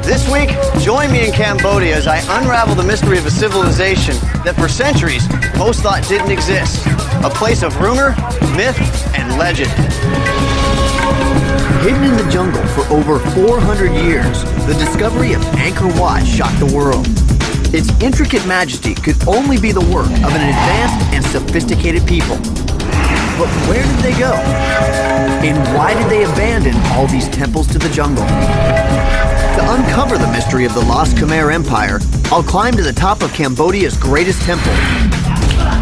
This week, join me in Cambodia as I unravel the mystery of a civilization that for centuries most thought didn't exist. A place of rumor, myth, and legend. Hidden in the jungle for over 400 years, the discovery of Angkor Wat shocked the world. Its intricate majesty could only be the work of an advanced and sophisticated people. But where did they go? And why did they abandon all these temples to the jungle? To uncover the mystery of the lost Khmer Empire, I'll climb to the top of Cambodia's greatest temple.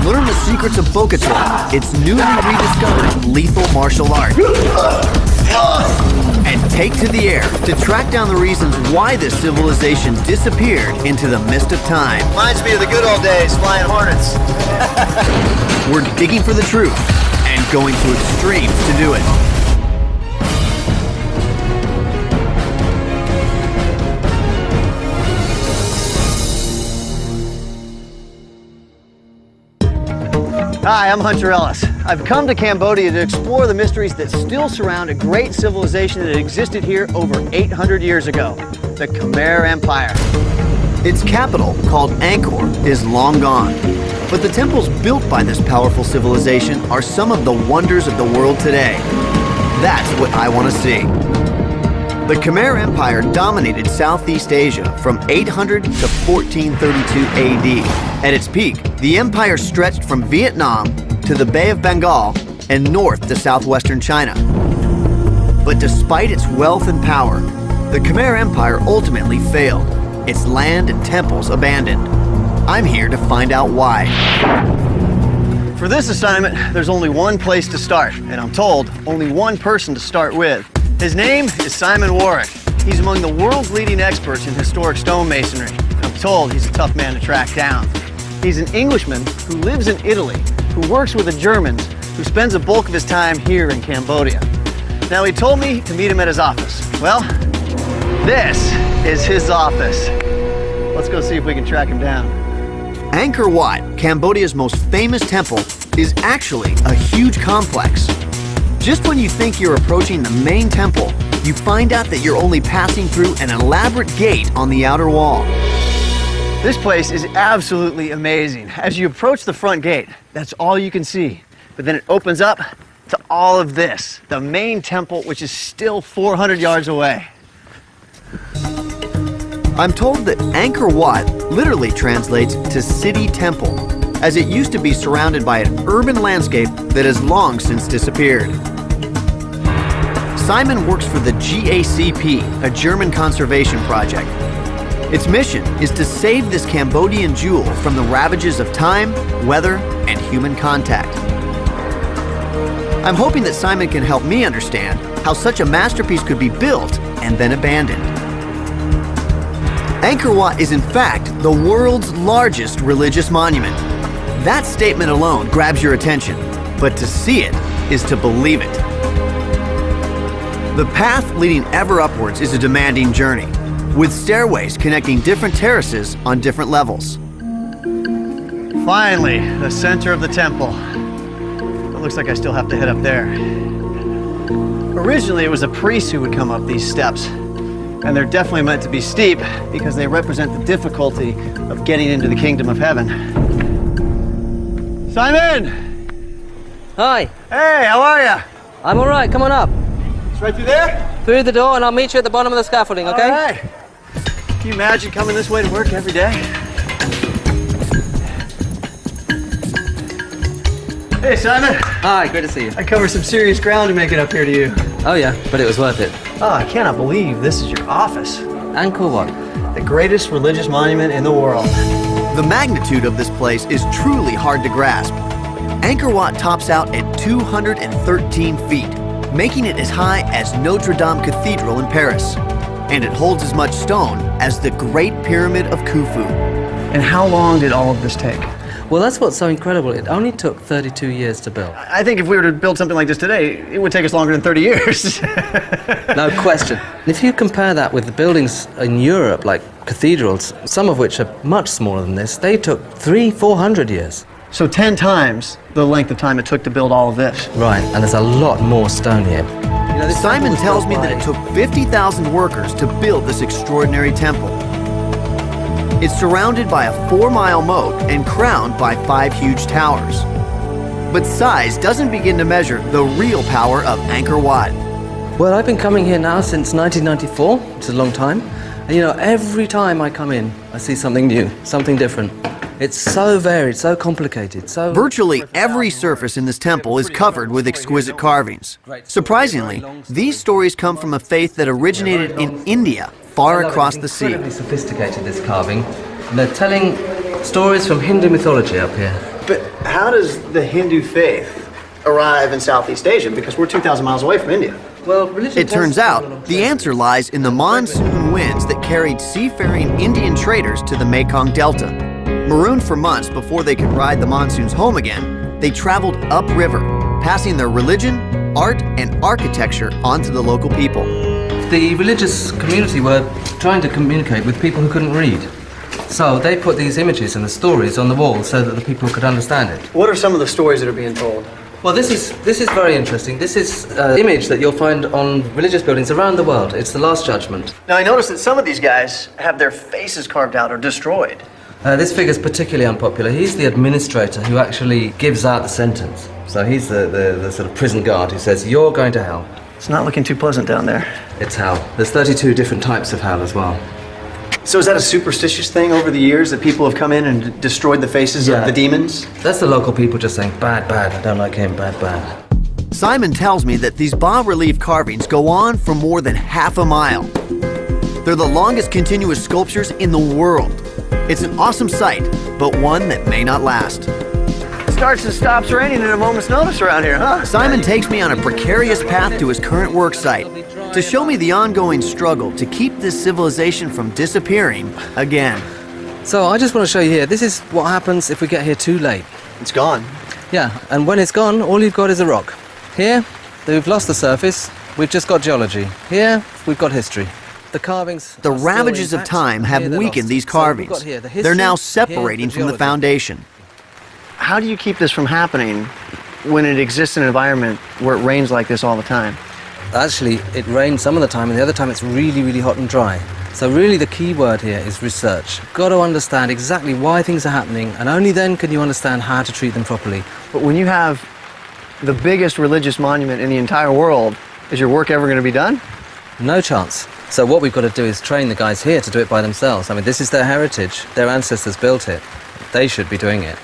Learn the secrets of Bokatoa, its newly rediscovered lethal martial art. And take to the air to track down the reasons why this civilization disappeared into the mist of time. Reminds me of the good old days, flying hornets. We're digging for the truth and going to extremes to do it. Hi, I'm Hunter Ellis. I've come to Cambodia to explore the mysteries that still surround a great civilization that existed here over 800 years ago, the Khmer Empire. Its capital, called Angkor, is long gone, but the temples built by this powerful civilization are some of the wonders of the world today. That's what I want to see. The Khmer Empire dominated Southeast Asia from 800 to 1432 AD. At its peak, the empire stretched from Vietnam to the Bay of Bengal and north to southwestern China. But despite its wealth and power, the Khmer Empire ultimately failed, its land and temples abandoned. I'm here to find out why. For this assignment, there's only one place to start, and I'm told only one person to start with. His name is Simon Warwick. He's among the world's leading experts in historic stonemasonry. I'm told he's a tough man to track down. He's an Englishman who lives in Italy, who works with the Germans, who spends a bulk of his time here in Cambodia. Now, he told me to meet him at his office. Well, this is his office. Let's go see if we can track him down. Angkor Wat, Cambodia's most famous temple, is actually a huge complex. Just when you think you're approaching the main temple, you find out that you're only passing through an elaborate gate on the outer wall. This place is absolutely amazing. As you approach the front gate, that's all you can see. But then it opens up to all of this, the main temple, which is still 400 yards away. I'm told that Angkor Wat literally translates to city temple, as it used to be surrounded by an urban landscape that has long since disappeared. Simon works for the GACP, a German conservation project. Its mission is to save this Cambodian jewel from the ravages of time, weather, and human contact. I'm hoping that Simon can help me understand how such a masterpiece could be built and then abandoned. Angkor Wat is in fact the world's largest religious monument. That statement alone grabs your attention, but to see it is to believe it. The path leading ever upwards is a demanding journey, with stairways connecting different terraces on different levels. Finally, the center of the temple. It looks like I still have to head up there. Originally, it was a priest who would come up these steps, and they're definitely meant to be steep because they represent the difficulty of getting into the kingdom of heaven. Simon! Hi. Hey, how are you? I'm all right, come on up. It's right through there? Through the door, and I'll meet you at the bottom of the scaffolding, okay? All right. Can you imagine coming this way to work every day? Hey, Simon. Hi, great to see you. I covered some serious ground to make it up here to you. Oh yeah, but it was worth it. Oh, I cannot believe this is your office. Angkor Wat. The greatest religious monument in the world. The magnitude of this place is truly hard to grasp. Angkor Wat tops out at 213 feet, making it as high as Notre Dame Cathedral in Paris. And it holds as much stone as the Great Pyramid of Khufu. And how long did all of this take? Well, that's what's so incredible. It only took 32 years to build. I think if we were to build something like this today, it would take us longer than 30 years. No question. If you compare that with the buildings in Europe, like cathedrals, some of which are much smaller than this, they took 300-400 years. So 10 times the length of time it took to build all of this. Right, and there's a lot more stone here. You Simon tells me that it took 50,000 workers to build this extraordinary temple. It's surrounded by a 4-mile moat and crowned by 5 huge towers. But size doesn't begin to measure the real power of Angkor Wat. Well, I've been coming here now since 1994, which is a long time. And every time I come in, I see something new, something different. It's so varied, so complicated, so... Virtually every surface in this temple is covered with exquisite carvings. Surprisingly, these stories come from a faith that originated in India, far across the sea. It's incredibly sophisticated, this carving. And they're telling stories from Hindu mythology up here. But how does the Hindu faith arrive in Southeast Asia? Because we're 2,000 miles away from India. Well, it turns out the answer lies in the monsoon winds that carried seafaring Indian traders to the Mekong Delta. Marooned for months before they could ride the monsoons home again, they traveled upriver, passing their religion, art, and architecture onto the local people. The religious community were trying to communicate with people who couldn't read. So they put these images and the stories on the wall so that the people could understand it. What are some of the stories that are being told? Well, this is very interesting. This is an image that you'll find on religious buildings around the world. It's the Last Judgment. Now, I noticed that some of these guys have their faces carved out or destroyed. This figure's particularly unpopular. He's the administrator who actually gives out the sentence. So he's the sort of prison guard who says, you're going to hell. It's not looking too pleasant down there. It's hell. There's 32 different types of hell as well. So is that a superstitious thing over the years that people have come in and destroyed the faces of the demons? That's the local people just saying, bad, bad, I don't like him, bad, bad. Simon tells me that these bas-relief carvings go on for more than half a mile. They're the longest continuous sculptures in the world. It's an awesome sight, but one that may not last. It starts and stops raining at a moment's notice around here, huh? Simon takes me on a precarious path to his current work site to show me the ongoing struggle to keep this civilization from disappearing again. So I just want to show you here, this is what happens if we get here too late. It's gone. Yeah, and when it's gone, all you've got is a rock. Here, we've lost the surface, we've just got geology. Here, we've got history. The carvings... The ravages of time have weakened these carvings. They're now separating from the foundation. How do you keep this from happening when it exists in an environment where it rains like this all the time? Actually, it rains some of the time, and the other time it's really, really hot and dry. So really the key word here is research. You've got to understand exactly why things are happening, and only then can you understand how to treat them properly. But when you have the biggest religious monument in the entire world, is your work ever going to be done? No chance. So what we've got to do is train the guys here to do it by themselves. I mean, this is their heritage. Their ancestors built it. They should be doing it.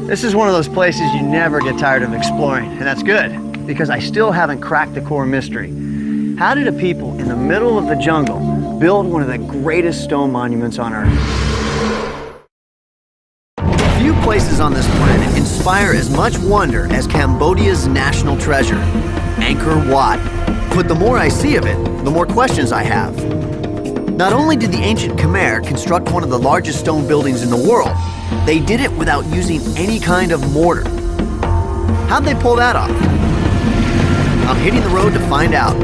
This is one of those places you never get tired of exploring, and that's good, because I still haven't cracked the core mystery. How did a people in the middle of the jungle build one of the greatest stone monuments on Earth? Few places on this planet inspire as much wonder as Cambodia's national treasure, Angkor Wat. But the more I see of it, the more questions I have. Not only did the ancient Khmer construct one of the largest stone buildings in the world, they did it without using any kind of mortar. How'd they pull that off? I'm hitting the road to find out.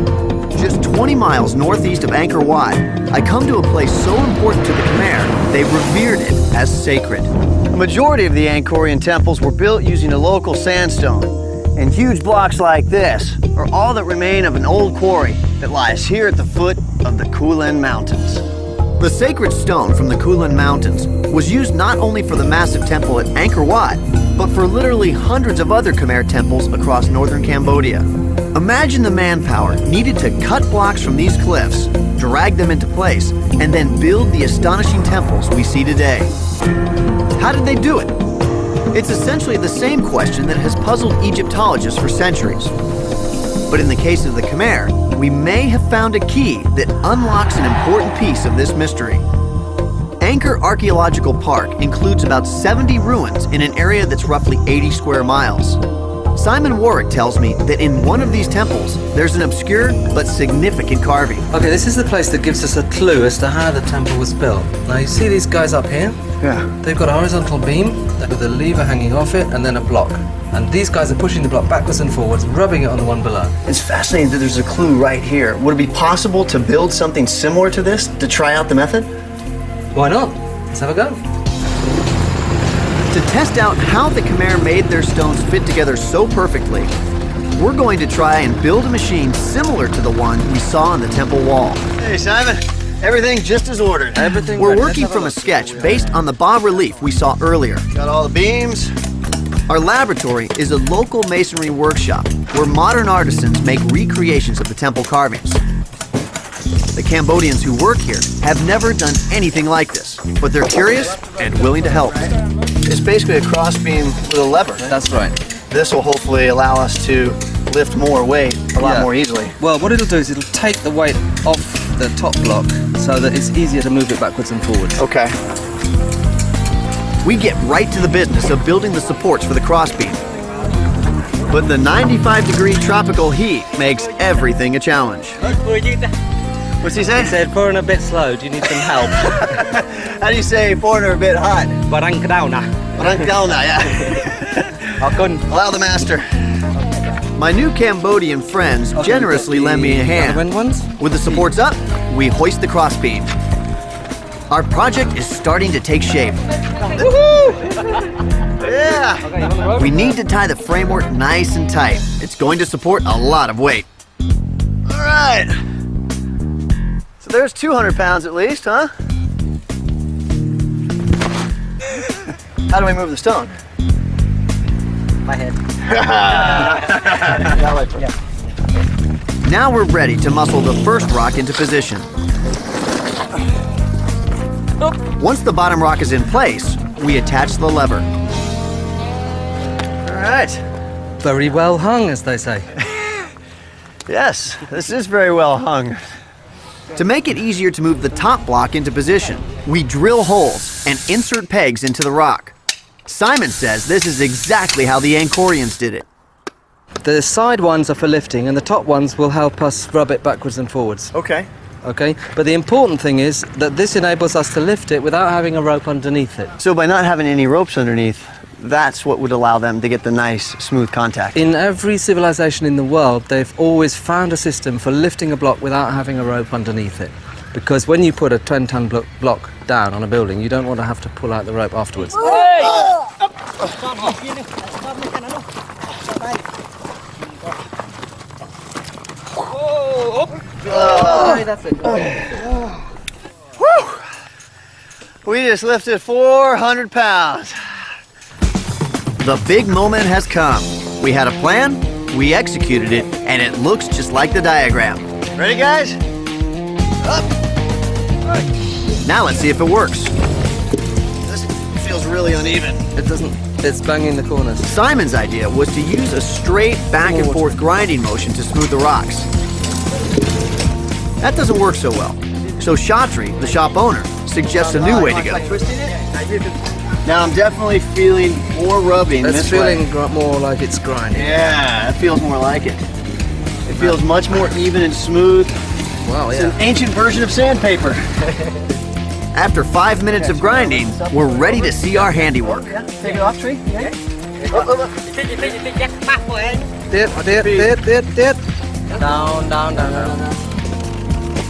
Just 20 miles northeast of Angkor Wat, I come to a place so important to the Khmer, they revered it as sacred. The majority of the Angkorian temples were built using a local sandstone, and huge blocks like this are all that remain of an old quarry that lies here at the foot of the Kulen Mountains. The sacred stone from the Kulen Mountains was used not only for the massive temple at Angkor Wat, but for literally hundreds of other Khmer temples across northern Cambodia. Imagine the manpower needed to cut blocks from these cliffs, drag them into place, and then build the astonishing temples we see today. How did they do it? It's essentially the same question that has puzzled Egyptologists for centuries. But in the case of the Khmer, we may have found a key that unlocks an important piece of this mystery. Angkor Archaeological Park includes about 70 ruins in an area that's roughly 80 square miles. Simon Warwick tells me that in one of these temples, there's an obscure but significant carving. Okay, this is the place that gives us a clue as to how the temple was built. Now you see these guys up here? Yeah. They've got a horizontal beam with a lever hanging off it and then a block. And these guys are pushing the block backwards and forwards, rubbing it on the one below. It's fascinating that there's a clue right here. Would it be possible to build something similar to this to try out the method? Why not? Let's have a go. To test out how the Khmer made their stones fit together so perfectly, we're going to try and build a machine similar to the one we saw on the temple wall. Hey, Simon. Everything just as ordered. Everything We're ready. working from a sketch based on the bas-relief we saw earlier. Got all the beams. Our laboratory is a local masonry workshop where modern artisans make recreations of the temple carvings. The Cambodians who work here have never done anything like this, but they're curious and willing to help. It's basically a crossbeam with a lever. That's right. This will hopefully allow us to lift more weight a lot more easily. Well, what it'll do is it'll take the weight off the top block so that it's easier to move it backwards and forwards. Okay. We get right to the business of building the supports for the crossbeam. But the 95-degree tropical heat makes everything a challenge. What's he say? He said, foreigner a bit slow, do you need some help? How do you say foreigner a bit hot? Barang Kadauna. Yeah. Allow the master. My new Cambodian friends generously lend me a hand. With the supports up, we hoist the crossbeam. Our project is starting to take shape. Yeah! We need to tie the framework nice and tight. It's going to support a lot of weight. All right. So there's 200 pounds at least, huh? How do we move the stone? My head. Now we're ready to muscle the first rock into position. Once the bottom rock is in place, we attach the lever. All right. Very well hung, as they say. Yes, this is very well hung. To make it easier to move the top block into position, we drill holes and insert pegs into the rock. Simon says this is exactly how the Angkorians did it. The side ones are for lifting and the top ones will help us rub it backwards and forwards. Okay. Okay, but the important thing is that this enables us to lift it without having a rope underneath it. So by not having any ropes underneath, that's what would allow them to get the nice, smooth contact. In every civilization in the world, they've always found a system for lifting a block without having a rope underneath it. Because when you put a 10-ton block down on a building, you don't want to have to pull out the rope afterwards. That's it. Whew! We just lifted 400 pounds. The big moment has come. We had a plan, we executed it, and it looks just like the diagram. Ready, guys? Up. Now let's see if it works. This feels really uneven. It doesn't, it's banging the corners. Simon's idea was to use a straight back and forth grinding motion to smooth the rocks. That doesn't work so well. So Shatri, the shop owner, suggests a new way to go. Now I'm definitely feeling more rubbing It's this way. feeling more like it's grinding. Yeah, it feels more like it. It feels much more even and smooth. Wow, It's yeah. an ancient version of sandpaper. After 5 minutes of grinding, we're ready to see our handiwork. Take it off, tree. Down.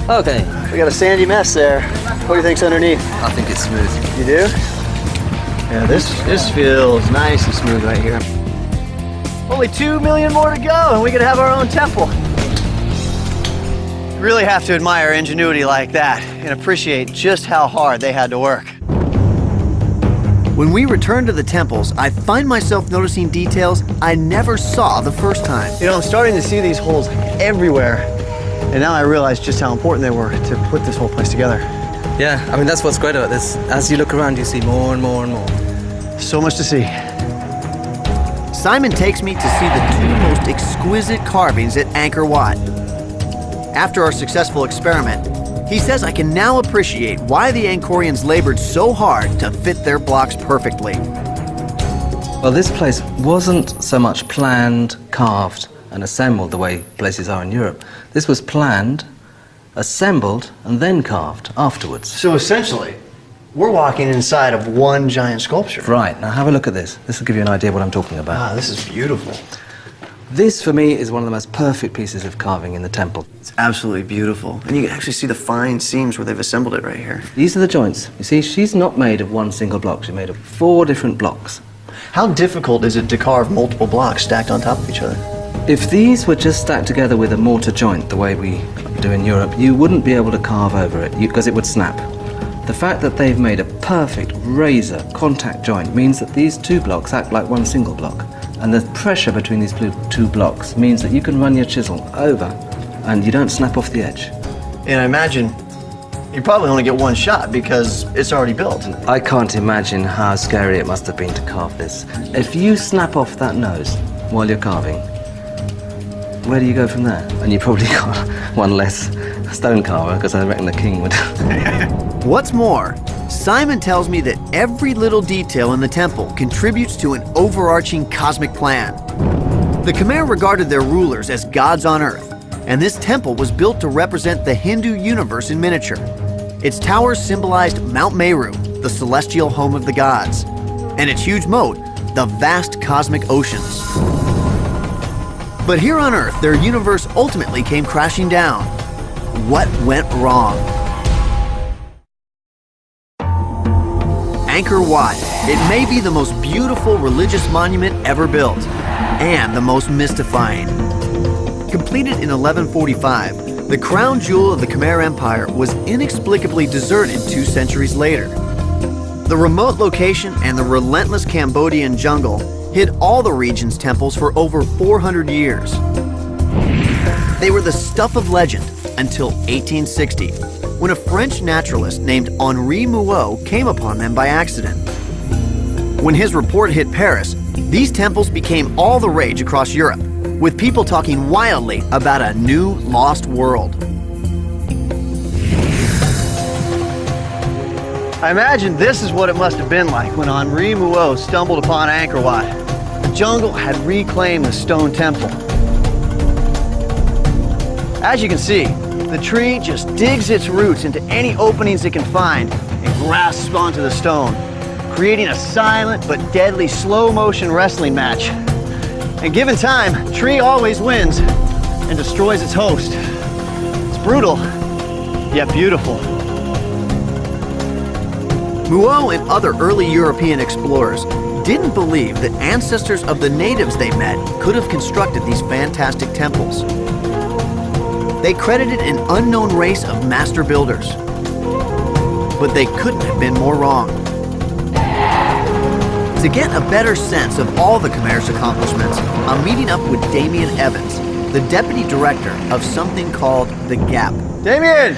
Okay. We got a sandy mess there. What do you think's underneath? I think it's smooth. You do? Yeah, this feels nice and smooth right here. Only 2 million more to go and we could have our own temple. Really have to admire ingenuity like that and appreciate just how hard they had to work. When we return to the temples, I find myself noticing details I never saw the first time. You know, I'm starting to see these holes everywhere, and now I realize just how important they were to put this whole place together. Yeah, I mean, that's what's great about this. As you look around, you see more and more and more. So much to see. Simon takes me to see the two most exquisite carvings at Angkor Wat. After our successful experiment, he says I can now appreciate why the Angkorians labored so hard to fit their blocks perfectly. Well, this place wasn't so much planned, carved, and assembled the way places are in Europe. This was planned, assembled, and then carved afterwards. So essentially, we're walking inside of one giant sculpture. Right, now have a look at this. This will give you an idea what I'm talking about. Wow, this is beautiful. This, for me, is one of the most perfect pieces of carving in the temple. It's absolutely beautiful. And you can actually see the fine seams where they've assembled it right here. These are the joints. You see, she's not made of one single block. She's made of 4 different blocks. How difficult is it to carve multiple blocks stacked on top of each other? If these were just stacked together with a mortar joint, the way we do in Europe, you wouldn't be able to carve over it because it would snap. The fact that they've made a perfect razor contact joint means that these 2 blocks act like one single block. And the pressure between these 2 blocks means that you can run your chisel over and you don't snap off the edge. And I imagine you probably only get one shot because it's already built. I can't imagine how scary it must have been to carve this. If you snap off that nose while you're carving, where do you go from there? And you probably got one less stone carver, because I reckon the king would. What's more, Simon tells me that every little detail in the temple contributes to an overarching cosmic plan. The Khmer regarded their rulers as gods on earth, and this temple was built to represent the Hindu universe in miniature. Its towers symbolized Mount Meru, the celestial home of the gods, and its huge moat, the vast cosmic oceans. But here on Earth, their universe ultimately came crashing down. What went wrong? Angkor Wat. It may be the most beautiful religious monument ever built, and the most mystifying. Completed in 1145, the crown jewel of the Khmer Empire was inexplicably deserted 2 centuries later. The remote location and the relentless Cambodian jungle hid all the region's temples for over 400 years. They were the stuff of legend until 1860, when a French naturalist named Henri Mouot came upon them by accident. When his report hit Paris, these temples became all the rage across Europe, with people talking wildly about a new lost world. I imagine this is what it must have been like when Henri Mouot stumbled upon Angkor Wat. The jungle had reclaimed the stone temple. As you can see, the tree just digs its roots into any openings it can find and grasps onto the stone, creating a silent but deadly slow-motion wrestling match. And given time, tree always wins and destroys its host. It's brutal, yet beautiful. Mouot and other early European explorers didn't believe that ancestors of the natives they met could have constructed these fantastic temples. They credited an unknown race of master builders, but they couldn't have been more wrong. To get a better sense of all the Khmer's accomplishments, I'm meeting up with Damien Evans, the deputy director of something called the GAP. Damien!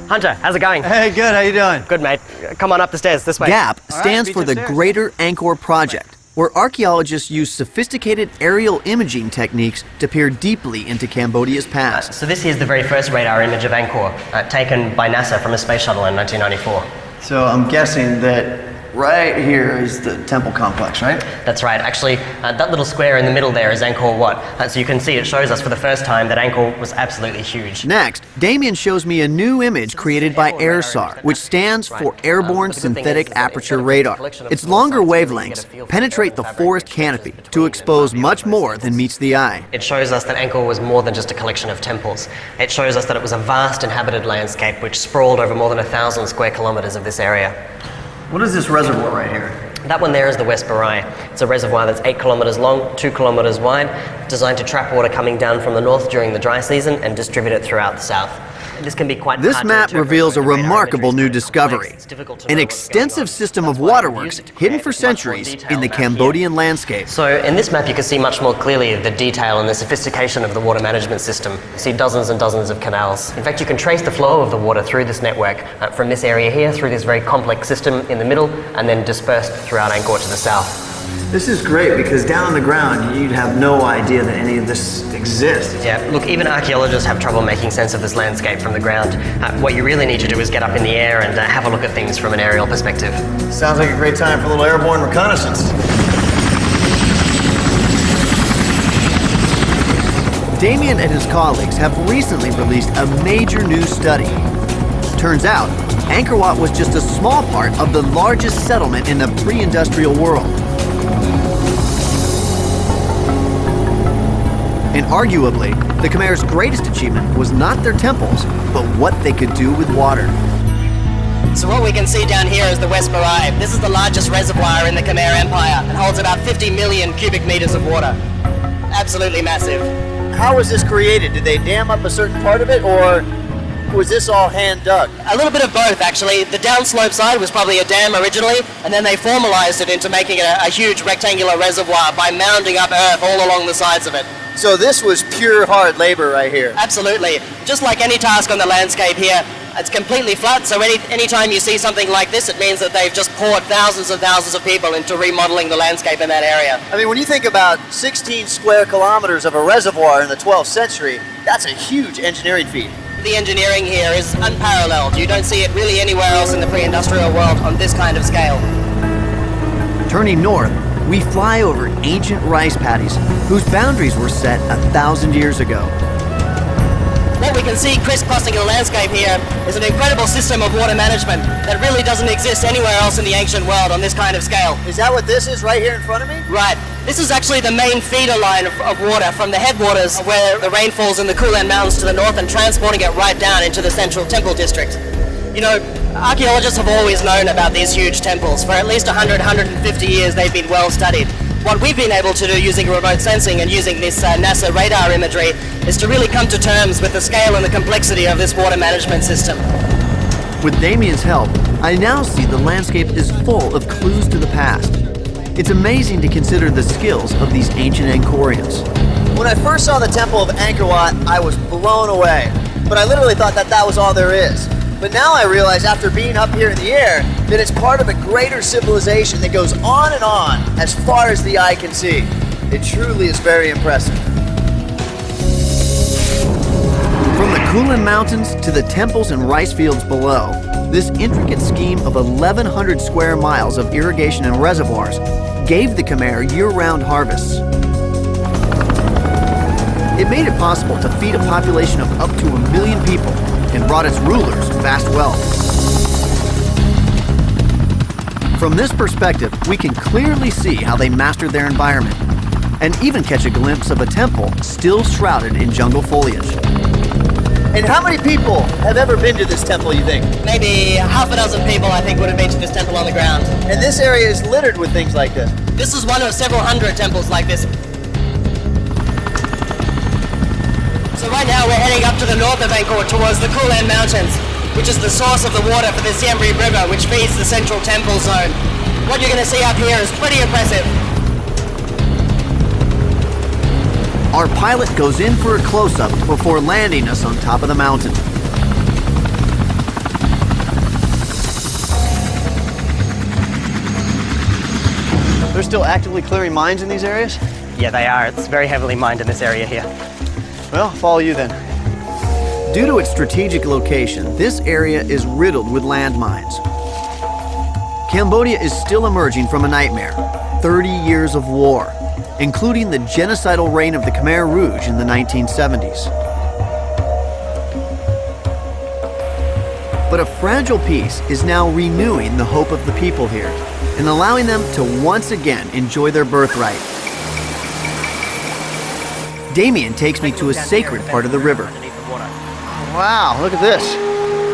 Hunter, how's it going? Hey, good, how you doing? Good, mate. Come on up the stairs, this way. GAP stands for the Greater Angkor Project, where archaeologists use sophisticated aerial imaging techniques to peer deeply into Cambodia's past. So this is the very first radar image of Angkor, taken by NASA from a space shuttle in 1994. So I'm guessing that right here is the temple complex, right? That's right. Actually, that little square in the middle there is Angkor Wat. So you can see it shows us for the first time that Angkor was absolutely huge. Next, Damien shows me a new image created by AirSAR, which stands for Airborne Synthetic Aperture Radar. Its longer wavelengths penetrate the forest canopy to expose much more than meets the eye. It shows us that Angkor was more than just a collection of temples. It shows us that it was a vast inhabited landscape which sprawled over more than 1,000 square kilometers of this area. What is this reservoir right here? That one there is the West Barai. It's a reservoir that's 8 kilometers long, 2 kilometers wide, designed to trap water coming down from the north during the dry season and distribute it throughout the south. This can be quite This map reveals a remarkable new discovery, an extensive system of waterworks hidden for centuries in the Cambodian landscape. So in this map you can see much more clearly the detail and the sophistication of the water management system. You see dozens and dozens of canals. In fact, you can trace the flow of the water through this network from this area here through this very complex system in the middle and then dispersed throughout Angkor to the south. This is great because down on the ground you'd have no idea that any of this exists. Yeah, look, even archaeologists have trouble making sense of this landscape from the ground. What you really need to do is get up in the air and have a look at things from an aerial perspective. Sounds like a great time for a little airborne reconnaissance. Damien and his colleagues have recently released a major new study. Turns out, Angkor Wat was just a small part of the largest settlement in the pre-industrial world. Arguably, the Khmer's greatest achievement was not their temples, but what they could do with water. So what we can see down here is the West Barai. This is the largest reservoir in the Khmer Empire. It holds about 50 million cubic meters of water. Absolutely massive. How was this created? Did they dam up a certain part of it, or was this all hand dug? A little bit of both, actually. The downslope side was probably a dam originally, and then they formalized it into making it a huge rectangular reservoir by mounding up earth all along the sides of it. So this was pure hard labor right here. Absolutely. Just like any task on the landscape here, it's completely flat, so anytime you see something like this, it means that they've just poured thousands and thousands of people into remodeling the landscape in that area. I mean, when you think about 16 square kilometers of a reservoir in the 12th century, that's a huge engineering feat. The engineering here is unparalleled. You don't see it really anywhere else in the pre-industrial world on this kind of scale. Turning north, we fly over ancient rice paddies whose boundaries were set 1,000 years ago. What we can see crisscrossing the landscape here is an incredible system of water management that really doesn't exist anywhere else in the ancient world on this kind of scale. Is that what this is right here in front of me? Right. This is actually the main feeder line of water from the headwaters where the rain falls in the Kulan Mountains to the north and transporting it right down into the central temple district. You know, archaeologists have always known about these huge temples. For at least 100, 150 years they've been well studied. What we've been able to do using remote sensing and using this NASA radar imagery is to really come to terms with the scale and the complexity of this water management system. With Damien's help, I now see the landscape is full of clues to the past. It's amazing to consider the skills of these ancient Angkorians. When I first saw the temple of Angkor Wat, I was blown away. But I literally thought that that was all there is. But now I realize, after being up here in the air, that it's part of a greater civilization that goes on and on as far as the eye can see. It truly is very impressive. From the Kulan Mountains to the temples and rice fields below, this intricate scheme of 1,100 square miles of irrigation and reservoirs gave the Khmer year-round harvests. It made it possible to feed a population of up to 1 million people and brought its rulers vast wealth. From this perspective, we can clearly see how they mastered their environment and even catch a glimpse of a temple still shrouded in jungle foliage. And how many people have ever been to this temple, you think? Maybe half a dozen people, I think, would have been to this temple on the ground. And this area is littered with things like this. This is one of several hundred temples like this. So right now we're heading up to the north of Angkor towards the Kulan Mountains, which is the source of the water for the Siem Reap River, which feeds the central temple zone. What you're going to see up here is pretty impressive. Our pilot goes in for a close-up before landing us on top of the mountain. They're still actively clearing mines in these areas? Yeah, they are. It's very heavily mined in this area here. Well, follow you then. Due to its strategic location, this area is riddled with landmines. Cambodia is still emerging from a nightmare, 30 years of war, including the genocidal reign of the Khmer Rouge in the 1970s. But a fragile peace is now renewing the hope of the people here and allowing them to once again enjoy their birthright. Damien takes me to a sacred part of the river. Wow, look at this.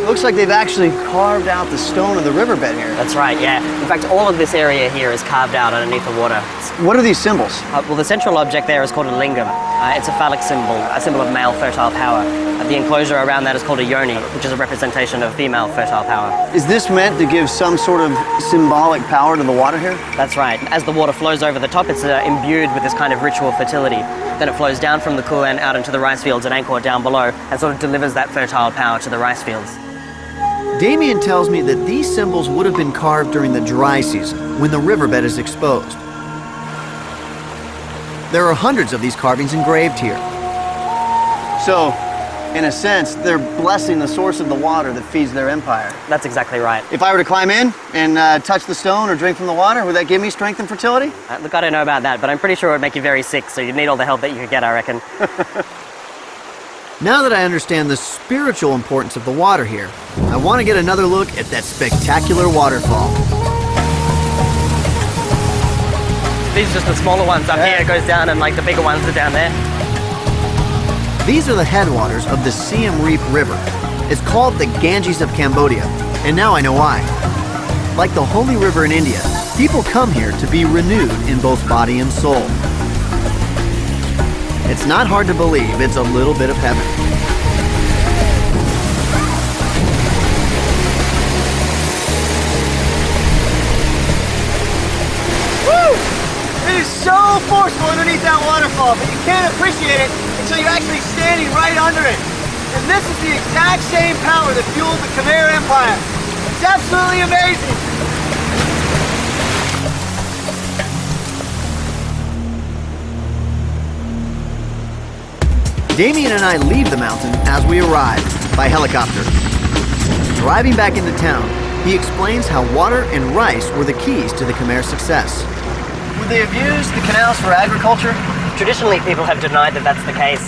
Looks like they've actually carved out the stone of the riverbed here. That's right, yeah. In fact, all of this area here is carved out underneath the water. What are these symbols? Well, the central object there is called a lingam. It's a phallic symbol, a symbol of male fertile power. The enclosure around that is called a yoni, which is a representation of female fertile power. Is this meant to give some sort of symbolic power to the water here? That's right. As the water flows over the top, it's imbued with this kind of ritual fertility. Then it flows down from the Kulan out into the rice fields at Angkor down below and sort of delivers that fertile power to the rice fields. Damien tells me that these symbols would have been carved during the dry season, when the riverbed is exposed. There are hundreds of these carvings engraved here. So, in a sense, they're blessing the source of the water that feeds their empire. That's exactly right. If I were to climb in and touch the stone or drink from the water, would that give me strength and fertility? Look, I don't know about that, but I'm pretty sure it would make you very sick, so you'd need all the help that you could get, I reckon. Now that I understand the spiritual importance of the water here, I want to get another look at that spectacular waterfall. These are just the smaller ones up here. It goes down, and like the bigger ones are down there. These are the headwaters of the Siem Reap River. It's called the Ganges of Cambodia, and now I know why. Like the holy river in India, people come here to be renewed in both body and soul. It's not hard to believe it's a little bit of heaven. Woo! It is so forceful underneath that waterfall, but you can't appreciate it until you're actually standing right under it. And this is the exact same power that fueled the Khmer Empire. It's absolutely amazing. Damien and I leave the mountain as we arrive by helicopter. Driving back into town, he explains how water and rice were the keys to the Khmer success. Would they have used the canals for agriculture? Traditionally, people have denied that that's the case,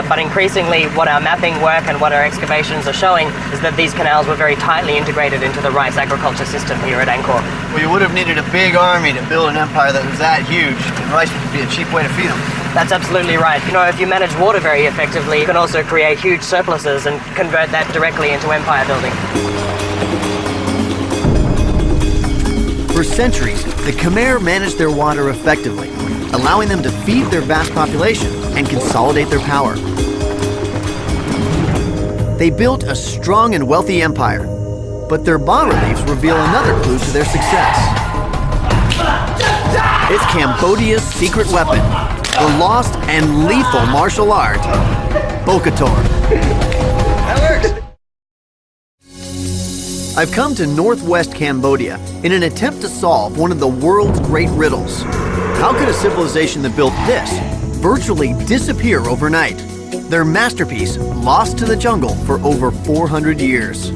but increasingly what our mapping work and what our excavations are showing is that these canals were very tightly integrated into the rice agriculture system here at Angkor. Well, you would have needed a big army to build an empire that was that huge, and rice would be a cheap way to feed them. That's absolutely right. You know, if you manage water very effectively, you can also create huge surpluses and convert that directly into empire building. For centuries, the Khmer managed their water effectively, allowing them to feed their vast population and consolidate their power. They built a strong and wealthy empire, but their bas-reliefs reveal another clue to their success. It's Cambodia's secret weapon, the lost and lethal martial art, Bokator. That works. I've come to northwest Cambodia in an attempt to solve one of the world's great riddles. How could a civilization that built this virtually disappear overnight? Their masterpiece lost to the jungle for over 400 years.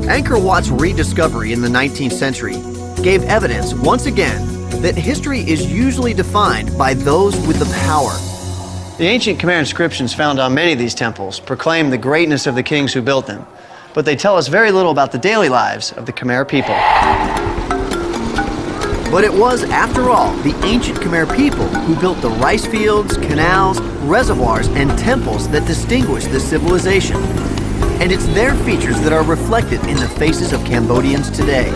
Angkor Wat's rediscovery in the 19th century gave evidence once again that history is usually defined by those with the power. The ancient Khmer inscriptions found on many of these temples proclaim the greatness of the kings who built them, but they tell us very little about the daily lives of the Khmer people. But it was, after all, the ancient Khmer people who built the rice fields, canals, reservoirs, and temples that distinguish this civilization. And it's their features that are reflected in the faces of Cambodians today.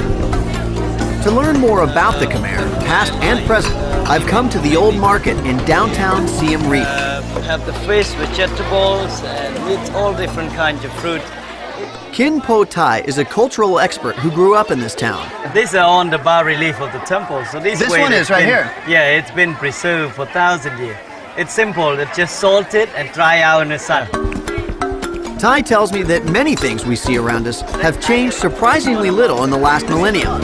To learn more about the Khmer, past and present, I've come to the old market in downtown Siem Reap. Have the fish, vegetables, and meat, all different kinds of fruit. Kin Po Tai is a cultural expert who grew up in this town. These are on the bas-relief of the temple. So this one is right here. Yeah, it's been preserved for 1,000 years. It's simple. It's just salted and dry out in the sun. Tai tells me that many things we see around us have changed surprisingly little in the last millennium.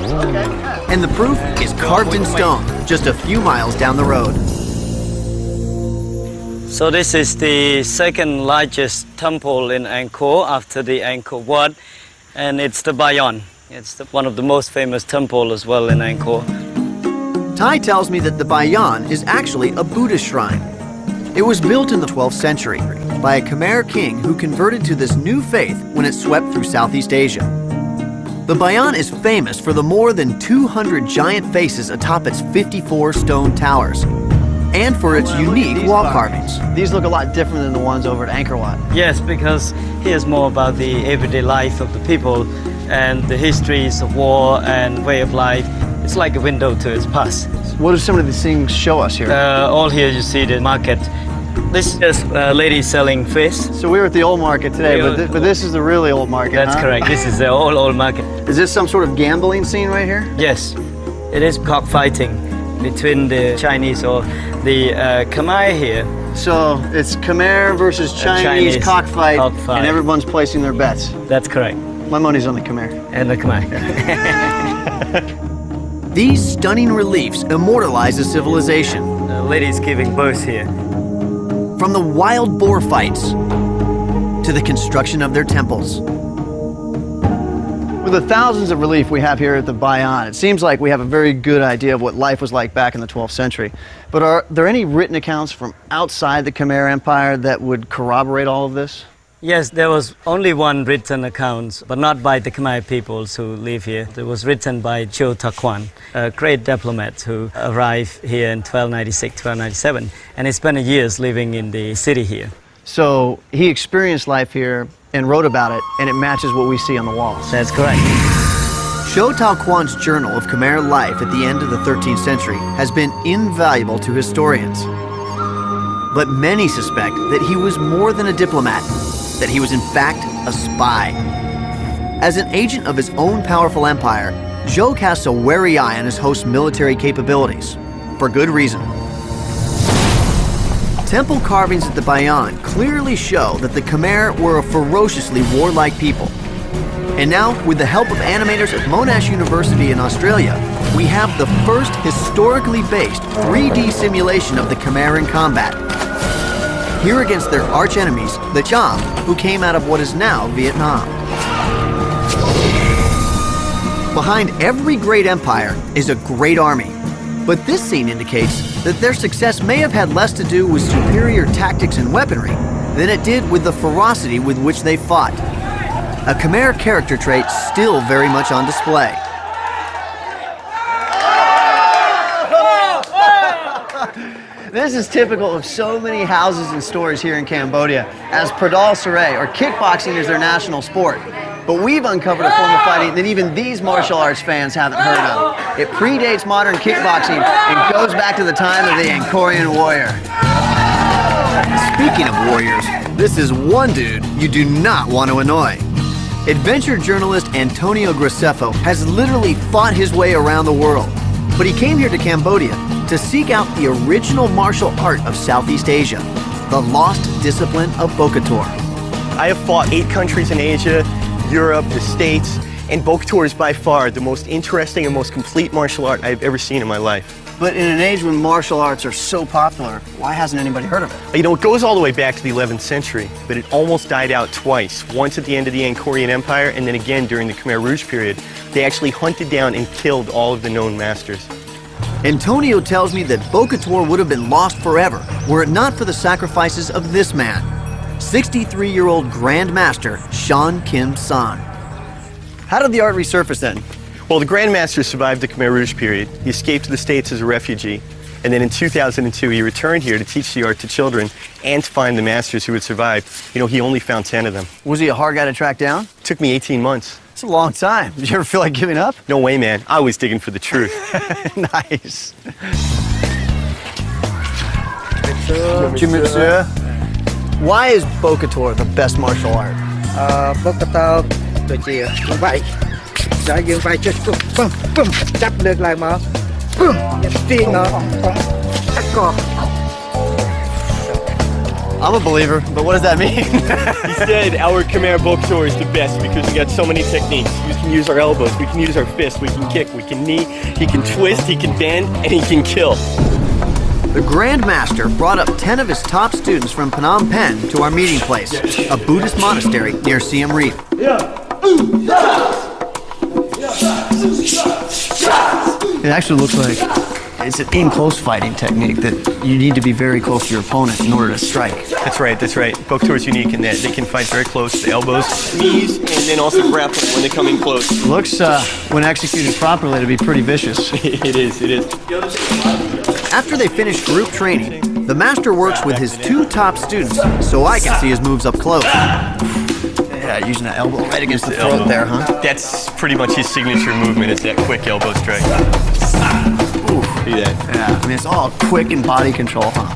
And the proof is carved in stone just a few miles down the road. So this is the second largest temple in Angkor after the Angkor Wat, and it's the Bayon. It's one of the most famous temples as well in Angkor. Tai tells me that the Bayon is actually a Buddhist shrine. It was built in the 12th century by a Khmer king who converted to this new faith when it swept through Southeast Asia. The Bayon is famous for the more than 200 giant faces atop its 54 stone towers, and for its unique wall carvings. These look a lot different than the ones over at Angkor Wat. Yes, because here's more about the everyday life of the people and the histories of war and way of life. It's like a window to its past. What do some of these things show us here? All here you see the market. This is a lady selling fish. So we were at the old market today, but this is the really old market. That's correct. This is the old market. Is this some sort of gambling scene right here? Yes, it is cockfighting between the Chinese or the Khmer here. So it's Khmer versus Chinese cockfight, and everyone's placing their bets. That's correct. My money's on the Khmer. And the Khmer. These stunning reliefs immortalize a civilization. The lady's giving birth here. From the wild boar fights to the construction of their temples. With the thousands of relief we have here at the Bayon, it seems like we have a very good idea of what life was like back in the 12th century. But are there any written accounts from outside the Khmer Empire that would corroborate all of this? Yes, there was only one written account, but not by the Khmer peoples who live here. It was written by Cho Takwan, a great diplomat who arrived here in 1296, 1297, and he spent years living in the city here. So he experienced life here and wrote about it, and it matches what we see on the walls. That's correct. Sho Tao Kwan's journal of Khmer life at the end of the 13th century has been invaluable to historians. But many suspect that he was more than a diplomat, that he was in fact a spy. As an agent of his own powerful empire, Zhou casts a wary eye on his host's military capabilities, for good reason. Temple carvings at the Bayon clearly show that the Khmer were a ferociously warlike people. And now, with the help of animators at Monash University in Australia, we have the first historically based 3D simulation of the Khmer in combat. Here against their arch-enemies, the Cham, who came out of what is now Vietnam. Behind every great empire is a great army. But this scene indicates that their success may have had less to do with superior tactics and weaponry than it did with the ferocity with which they fought. A Khmer character trait still very much on display. This is typical of so many houses and stores here in Cambodia, as Pradal Saray, or kickboxing, is their national sport. But we've uncovered a form of fighting that even these martial arts fans haven't heard of. It predates modern kickboxing and goes back to the time of the Angkorian warrior. Speaking of warriors, this is one dude you do not want to annoy. Adventure journalist Antonio Graceffo has literally fought his way around the world. But he came here to Cambodia to seek out the original martial art of Southeast Asia, the lost discipline of Bokator. I have fought 8 countries in Asia, Europe, the States, and Bokator is by far the most interesting and most complete martial art I've ever seen in my life. But in an age when martial arts are so popular, why hasn't anybody heard of it? You know, it goes all the way back to the 11th century, but it almost died out twice. Once at the end of the Angkorian Empire, and then again during the Khmer Rouge period. They actually hunted down and killed all of the known masters. Antonio tells me that Bokator would have been lost forever were it not for the sacrifices of this man, 63-year-old Grand Master Shan Kim San. How did the art resurface then? Well, the Grand Master survived the Khmer Rouge period. He escaped to the States as a refugee. And then in 2002, he returned here to teach the art to children and to find the masters who had survived. You know, he only found 10 of them. Was he a hard guy to track down? It took me 18 months. It's a long time. Did you ever feel like giving up? No way, man. I was digging for the truth. Nice. Why is Bokator the best martial art? Bokator ដូចជាវាយតែយើងវាយចុះពឹមពឹមចាប់លើកឡើងមកពឹមទាញមកអាកោ I'm a believer, but what does that mean? He said our Khmer Bokator is the best because we got so many techniques. We can use our elbows, we can use our fists, we can kick, we can knee, he can twist, he can bend, and he can kill. The Grand Master brought up 10 of his top students from Phnom Penh to our meeting place, a Buddhist monastery near Siem Reap. It actually looks like it's an in-close fighting technique that you need to be very close to your opponent in order to strike. That's right, that's right. Bokator is unique in that they can fight very close to the elbows, knees, and then also grappling when they come in close. Looks, when executed properly, to be pretty vicious. It is, it is. After they finish group training, the master works with his 2 top students so I can see his moves up close. Yeah, using that elbow right against the throat there, huh? That's pretty much his signature movement, is that quick elbow strike. Ooh. See that? Yeah, I mean, it's all quick and body control, huh?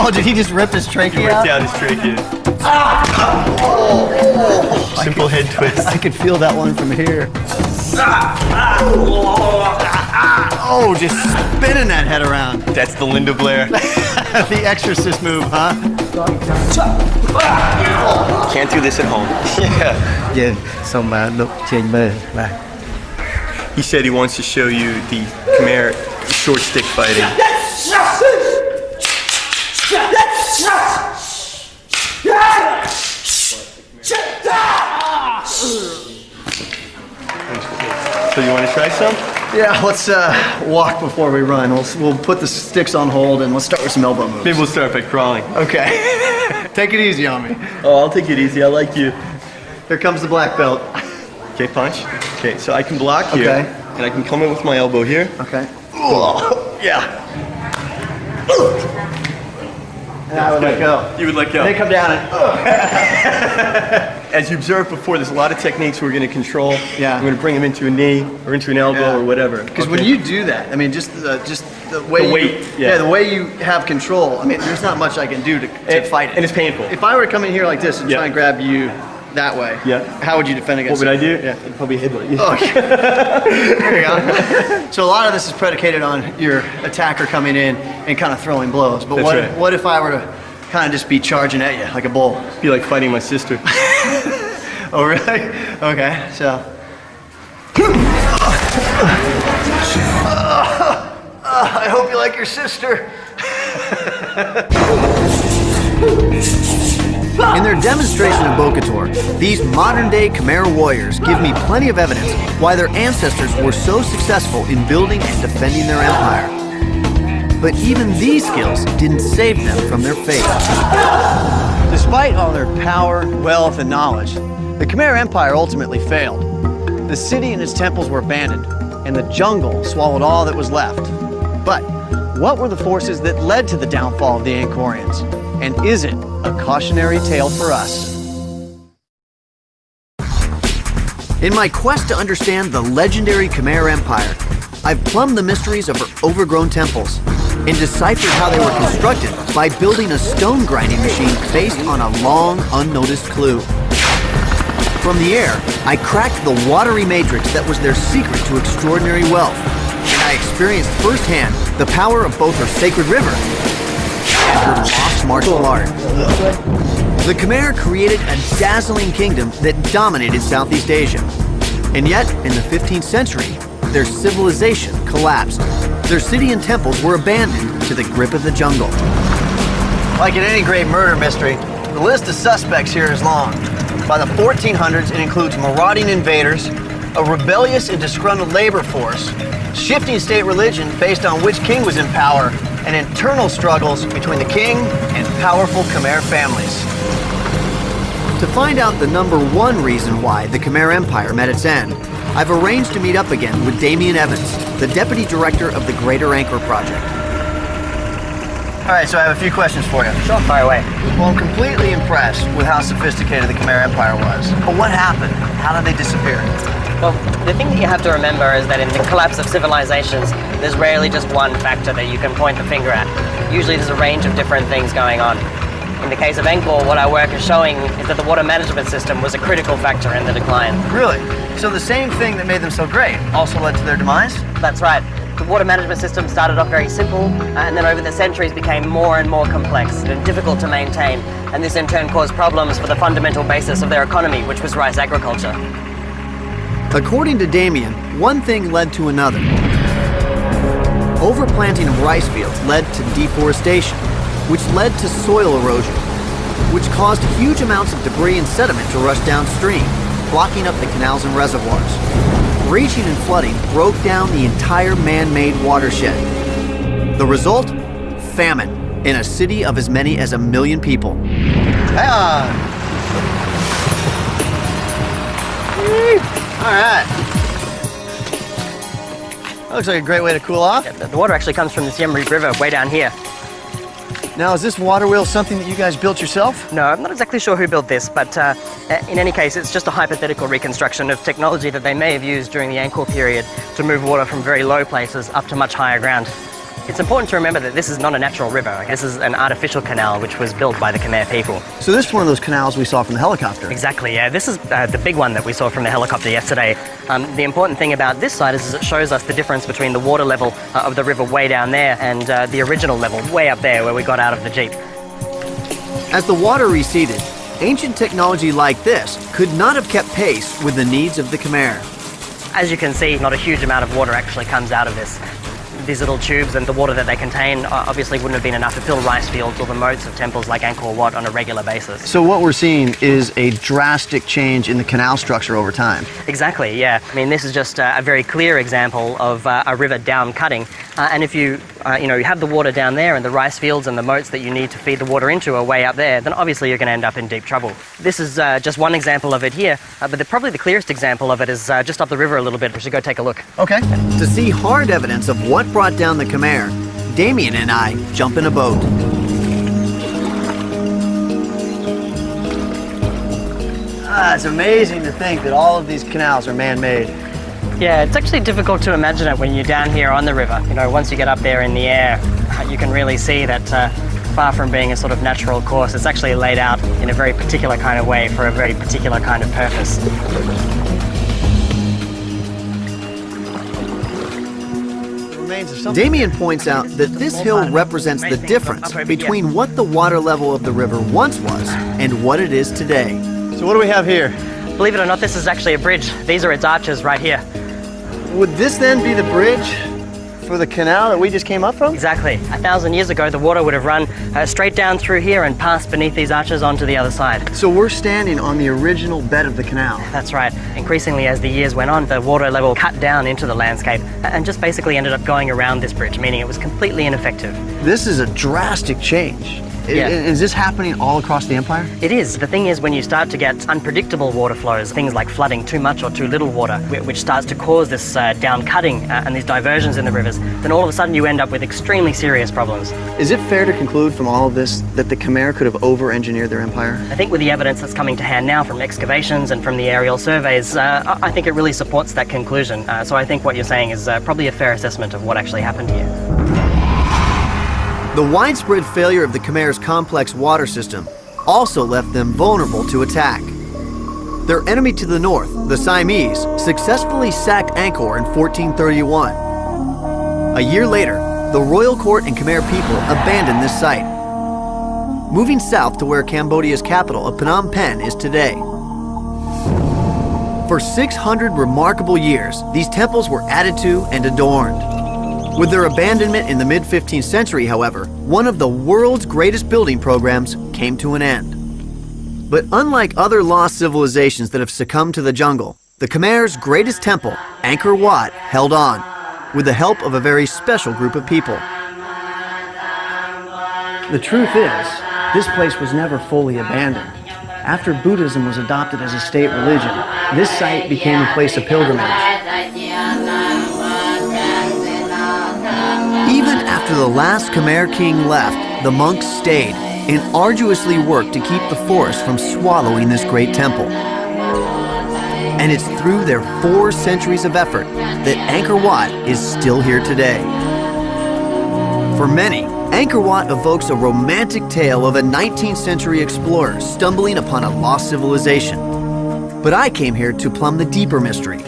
Oh, did he just rip his trachea out? Ripped out his trachea. Simple head twist. I could feel that one from here. Oh, just spinning that head around. That's the Linda Blair. The exorcist move, huh? Can't do this at home. Yeah. He said he wants to show you the Khmer short stick fighting. So you want to try some? Yeah, let's walk before we run. We'll put the sticks on hold and let's start with some elbow moves. Maybe we'll start by crawling. Okay. Take it easy on me. Oh, I'll take it easy. I like you. Here comes the black belt. Okay, punch. Okay, so I can block here, and I can come in with my elbow here. Okay. Yeah. And I would let go. You would let go. They come down and... As you observed before, there's a lot of techniques we're going to control. Yeah. I'm going to bring them into a knee or into an elbow or whatever. Because when you do that, I mean, just the way the weight, the way you have control. I mean, there's not much I can do to fight it. And it's painful. If I were to come in here like this and try and grab you that way, how would you defend against it? What would I do? Yeah, I'd probably headbutt you. There you go. So a lot of this is predicated on your attacker coming in and kind of throwing blows. But what if I were to kind of just be charging at you like a bull? It'd be like fighting my sister. Oh, really? Okay, so. I hope you like your sister. In their demonstration of Bokator, these modern-day Khmer warriors give me plenty of evidence why their ancestors were so successful in building and defending their empire. But even these skills didn't save them from their fate. Despite all their power, wealth, and knowledge, the Khmer Empire ultimately failed. The city and its temples were abandoned, and the jungle swallowed all that was left. But what were the forces that led to the downfall of the Angkorians? And is it a cautionary tale for us? In my quest to understand the legendary Khmer Empire, I've plumbed the mysteries of her overgrown temples and deciphered how they were constructed by building a stone grinding machine based on a long, unnoticed clue. From the air, I cracked the watery matrix that was their secret to extraordinary wealth, and I experienced firsthand the power of both her sacred river and her lost martial art. The Khmer created a dazzling kingdom that dominated Southeast Asia. And yet, in the 15th century, their civilization collapsed. Their city and temples were abandoned to the grip of the jungle. Like in any great murder mystery, the list of suspects here is long. By the 1400s, it includes marauding invaders, a rebellious and disgruntled labor force, shifting state religion based on which king was in power, and internal struggles between the king and powerful Khmer families. To find out the #1 reason why the Khmer Empire met its end, I've arranged to meet up again with Damien Evans, the Deputy Director of the Greater Angkor Project. All right, so I have a few questions for you. Sure, fire away. Well, I'm completely impressed with how sophisticated the Khmer Empire was. But what happened? How did they disappear? Well, the thing that you have to remember is that in the collapse of civilizations, there's rarely just one factor that you can point the finger at. Usually there's a range of different things going on. In the case of Angkor, what our work is showing is that the water management system was a critical factor in the decline. Really? So the same thing that made them so great also led to their demise? That's right. The water management system started off very simple, and then over the centuries became more and more complex and difficult to maintain, and this in turn caused problems for the fundamental basis of their economy, which was rice agriculture. According to Damien, one thing led to another. Overplanting of rice fields led to deforestation, which led to soil erosion, which caused huge amounts of debris and sediment to rush downstream, blocking up the canals and reservoirs. Raging and flooding broke down the entire man-made watershed. The result? Famine in a city of as many as 1 million people. All right. That looks like a great way to cool off. Yeah, the water actually comes from the Siem Reap River way down here. Now, is this water wheel something that you guys built yourself? No, I'm not exactly sure who built this, but in any case, it's just a hypothetical reconstruction of technology that they may have used during the Angkor period to move water from very low places up to much higher ground. It's important to remember that this is not a natural river. This is an artificial canal which was built by the Khmer people. So this is one of those canals we saw from the helicopter? Exactly, yeah. This is the big one that we saw from the helicopter yesterday. The important thing about this site is it shows us the difference between the water level of the river way down there and the original level way up there where we got out of the Jeep. As the water receded, ancient technology like this could not have kept pace with the needs of the Khmer. As you can see, not a huge amount of water actually comes out of this. These little tubes and the water that they contain obviously wouldn't have been enough to fill rice fields or the moats of temples like Angkor Wat on a regular basis. So what we're seeing is a drastic change in the canal structure over time. Exactly, yeah. I mean, this is just a very clear example of a river down cutting. And if you you know, you have the water down there and the rice fields and the moats that you need to feed the water into are way up there, then obviously you're going to end up in deep trouble. This is just one example of it here, but probably the clearest example of it is just up the river a little bit. We should go take a look. Okay. To see hard evidence of what brought down the Khmer, Damien and I jump in a boat. It's amazing to think that all of these canals are man-made. Yeah, it's actually difficult to imagine it when you're down here on the river. You know, once you get up there in the air, you can really see that far from being a sort of natural course, it's actually laid out in a very particular kind of way for a very particular kind of purpose. Damien points out that this hill represents the difference between what the water level of the river once was and what it is today. So what do we have here? Believe it or not, this is actually a bridge. These are its arches right here. Would this then be the bridge for the canal that we just came up from? Exactly. 1,000 years ago, the water would have run straight down through here and passed beneath these arches onto the other side. So we're standing on the original bed of the canal. That's right. Increasingly, as the years went on, the water level cut down into the landscape and just basically ended up going around this bridge, meaning it was completely ineffective. This is a drastic change. Yeah. Is this happening all across the empire? It is. The thing is, when you start to get unpredictable water flows, things like flooding, too much or too little water, which starts to cause this down cutting and these diversions in the rivers, then all of a sudden you end up with extremely serious problems. Is it fair to conclude from all of this that the Khmer could have over-engineered their empire? I think with the evidence that's coming to hand now from excavations and from the aerial surveys, I think it really supports that conclusion. So I think what you're saying is probably a fair assessment of what actually happened here. The widespread failure of the Khmer's complex water system also left them vulnerable to attack. Their enemy to the north, the Siamese, successfully sacked Angkor in 1431. A year later, the royal court and Khmer people abandoned this site, moving south to where Cambodia's capital of Phnom Penh is today. For 600 remarkable years, these temples were added to and adorned. With their abandonment in the mid-15th century, however, one of the world's greatest building programs came to an end. But unlike other lost civilizations that have succumbed to the jungle, the Khmer's greatest temple, Angkor Wat, held on, with the help of a very special group of people. The truth is, this place was never fully abandoned. After Buddhism was adopted as a state religion, this site became a place of pilgrimage. Even after the last Khmer king left, the monks stayed and arduously worked to keep the forest from swallowing this great temple. And it's through their 4 centuries of effort that Angkor Wat is still here today. For many, Angkor Wat evokes a romantic tale of a 19th century explorer stumbling upon a lost civilization. But I came here to plumb the deeper mystery,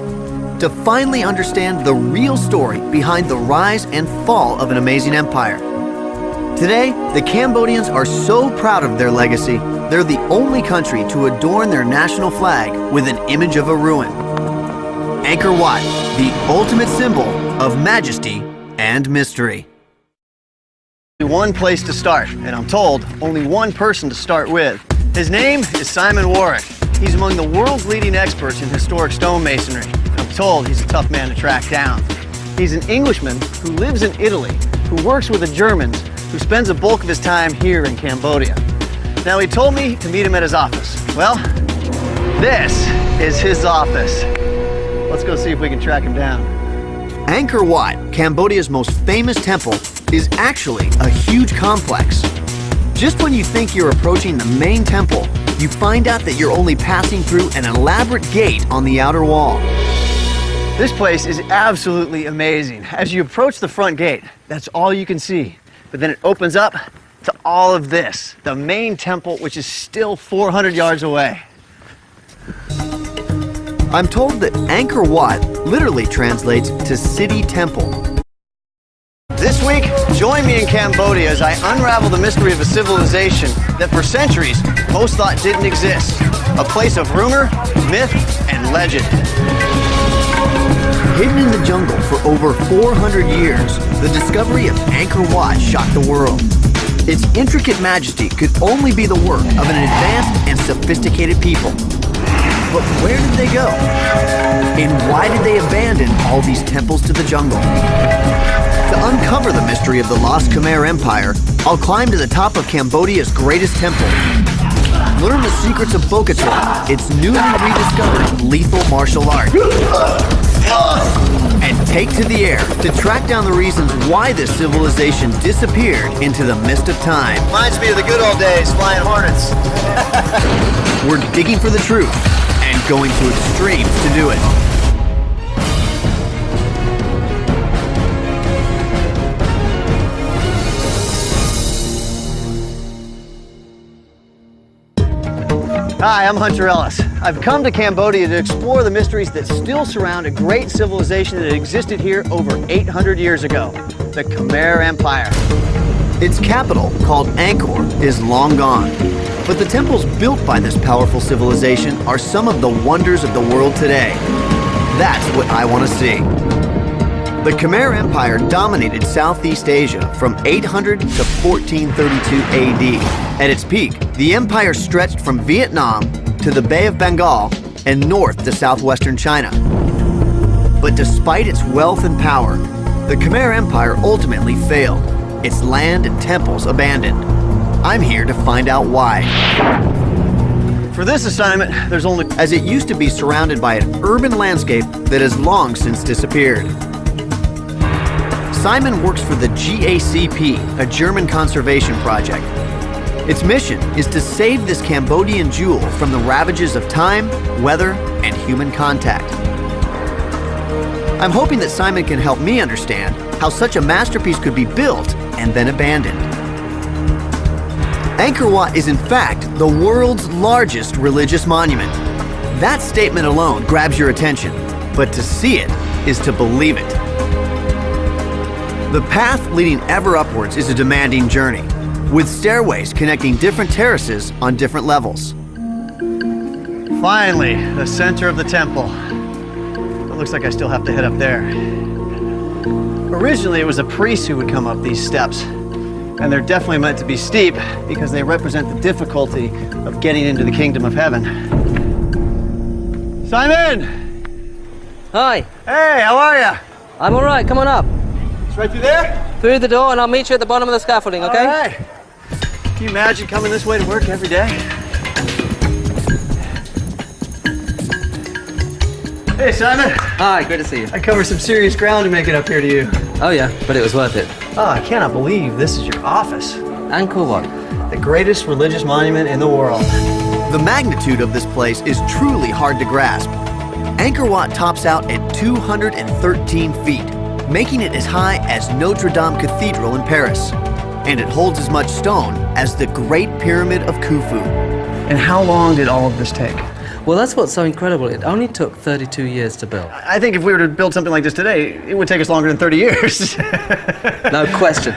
to finally understand the real story behind the rise and fall of an amazing empire. Today, the Cambodians are so proud of their legacy, they're the only country to adorn their national flag with an image of a ruin. Angkor Wat, the ultimate symbol of majesty and mystery. One place to start, and I'm told only one person to start with. His name is Simon Warwick. He's among the world's leading experts in historic stonemasonry. I'm told he's a tough man to track down. He's an Englishman who lives in Italy, who works with the Germans, who spends a bulk of his time here in Cambodia. Now, he told me to meet him at his office. Well, this is his office. Let's go see if we can track him down. Angkor Wat, Cambodia's most famous temple, is actually a huge complex. Just when you think you're approaching the main temple, you find out that you're only passing through an elaborate gate on the outer wall. This place is absolutely amazing. As you approach the front gate, that's all you can see. But then it opens up to all of this, the main temple, which is still 400 yards away. I'm told that Angkor Wat literally translates to city temple. This week, join me in Cambodia as I unravel the mystery of a civilization that for centuries most thought didn't exist. A place of rumor, myth, and legend. Hidden in the jungle for over 400 years, the discovery of Angkor Wat shocked the world. Its intricate majesty could only be the work of an advanced and sophisticated people. But where did they go? And why did they abandon all these temples to the jungle? To uncover the mystery of the lost Khmer Empire, I'll climb to the top of Cambodia's greatest temple. Learn the secrets of Bokator, its newly rediscovered lethal martial art. And take to the air to track down the reasons why this civilization disappeared into the mist of time. Reminds me of the good old days, flying hornets. We're digging for the truth and going to extremes to do it. Hi, I'm Hunter Ellis. I've come to Cambodia to explore the mysteries that still surround a great civilization that existed here over 800 years ago, the Khmer Empire. Its capital, called Angkor, is long gone. But the temples built by this powerful civilization are some of the wonders of the world today. That's what I want to see. The Khmer Empire dominated Southeast Asia from 800 to 1432 AD. At its peak, the empire stretched from Vietnam to the Bay of Bengal and north to southwestern China. But despite its wealth and power, the Khmer Empire ultimately failed, its land and temples abandoned. I'm here to find out why. For this assignment, there's only... As it used to be surrounded by an urban landscape that has long since disappeared. Simon works for the GACP, a German conservation project. Its mission is to save this Cambodian jewel from the ravages of time, weather, and human contact. I'm hoping that Simon can help me understand how such a masterpiece could be built and then abandoned. Angkor Wat is in fact the world's largest religious monument. That statement alone grabs your attention, but to see it is to believe it. The path leading ever upwards is a demanding journey, with stairways connecting different terraces on different levels. Finally, the center of the temple. It looks like I still have to head up there. Originally, it was a priest who would come up these steps, and they're definitely meant to be steep because they represent the difficulty of getting into the kingdom of heaven. Simon! Hi, Hey, how are you? I'm all right. Come on up. It's right through there? Through the door, and I'll meet you at the bottom of the scaffolding, okay? All right. Can you imagine coming this way to work every day? Hey, Simon. Hi, great to see you. I covered some serious ground to make it up here to you. Oh, yeah, but it was worth it. Oh, I cannot believe this is your office. Angkor Wat. The greatest religious monument in the world. The magnitude of this place is truly hard to grasp. Angkor Wat tops out at 213 feet, making it as high as Notre Dame Cathedral in Paris. And it holds as much stone as the Great Pyramid of Khufu. And how long did all of this take? Well, that's what's so incredible. It only took 32 years to build. I think if we were to build something like this today, it would take us longer than 30 years. No question.